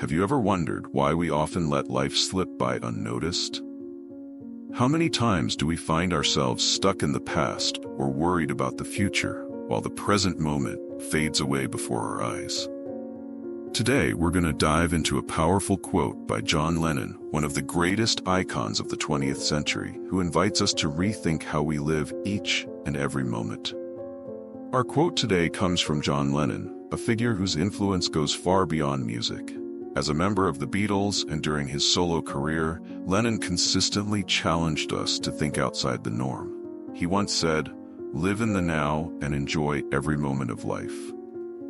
Have you ever wondered why we often let life slip by unnoticed? How many times do we find ourselves stuck in the past or worried about the future, while the present moment fades away before our eyes? Today, we're going to dive into a powerful quote by John Lennon, one of the greatest icons of the 20th century, who invites us to rethink how we live each and every moment. Our quote today comes from John Lennon, a figure whose influence goes far beyond music. As a member of the Beatles and during his solo career, Lennon consistently challenged us to think outside the norm. He once said, "Live in the now and enjoy every moment of life."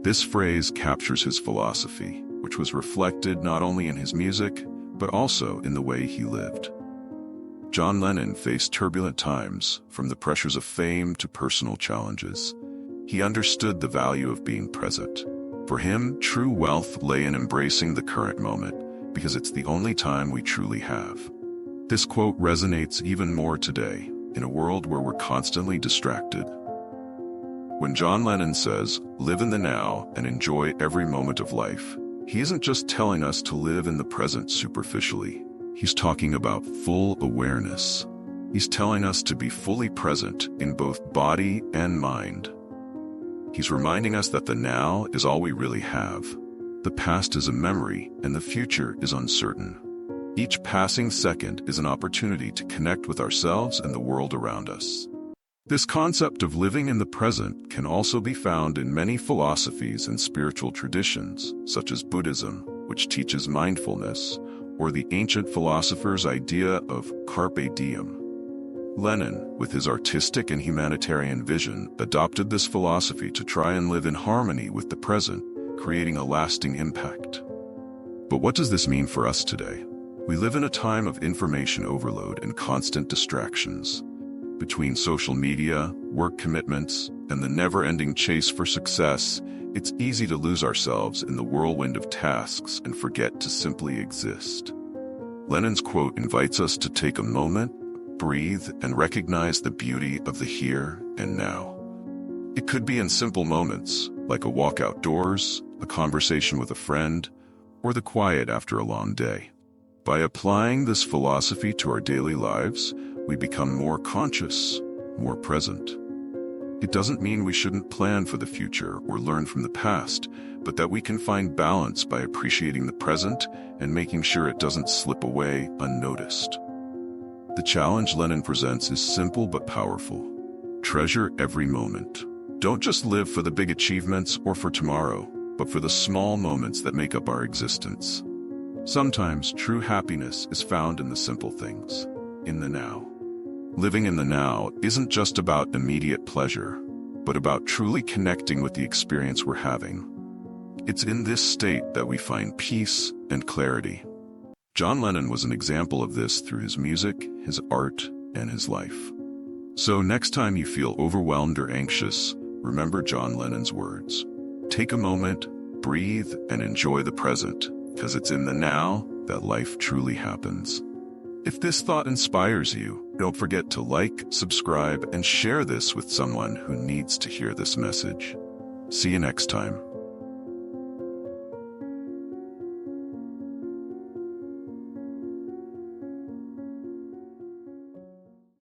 This phrase captures his philosophy, which was reflected not only in his music, but also in the way he lived. John Lennon faced turbulent times, from the pressures of fame to personal challenges. He understood the value of being present. For him, true wealth lay in embracing the current moment, because it's the only time we truly have. This quote resonates even more today, in a world where we're constantly distracted. When John Lennon says, "Live in the now and enjoy every moment of life," he isn't just telling us to live in the present superficially. He's talking about full awareness. He's telling us to be fully present in both body and mind. He's reminding us that the now is all we really have. The past is a memory, and the future is uncertain. Each passing second is an opportunity to connect with ourselves and the world around us. This concept of living in the present can also be found in many philosophies and spiritual traditions, such as Buddhism, which teaches mindfulness, or the ancient philosophers' idea of carpe diem. Lennon, with his artistic and humanitarian vision, adopted this philosophy to try and live in harmony with the present, creating a lasting impact. But what does this mean for us today? We live in a time of information overload and constant distractions. Between social media, work commitments, and the never-ending chase for success, it's easy to lose ourselves in the whirlwind of tasks and forget to simply exist. Lennon's quote invites us to take a moment, breathe, and recognize the beauty of the here and now. It could be in simple moments, like a walk outdoors, a conversation with a friend, or the quiet after a long day. By applying this philosophy to our daily lives, we become more conscious, more present. It doesn't mean we shouldn't plan for the future or learn from the past, but that we can find balance by appreciating the present and making sure it doesn't slip away unnoticed. The challenge Lennon presents is simple but powerful. Treasure every moment. Don't just live for the big achievements or for tomorrow, but for the small moments that make up our existence. Sometimes true happiness is found in the simple things, in the now. Living in the now isn't just about immediate pleasure, but about truly connecting with the experience we're having. It's in this state that we find peace and clarity. John Lennon was an example of this through his music, his art, and his life. So next time you feel overwhelmed or anxious, remember John Lennon's words. Take a moment, breathe, and enjoy the present, because it's in the now that life truly happens. If this thought inspires you, don't forget to like, subscribe, and share this with someone who needs to hear this message. See you next time.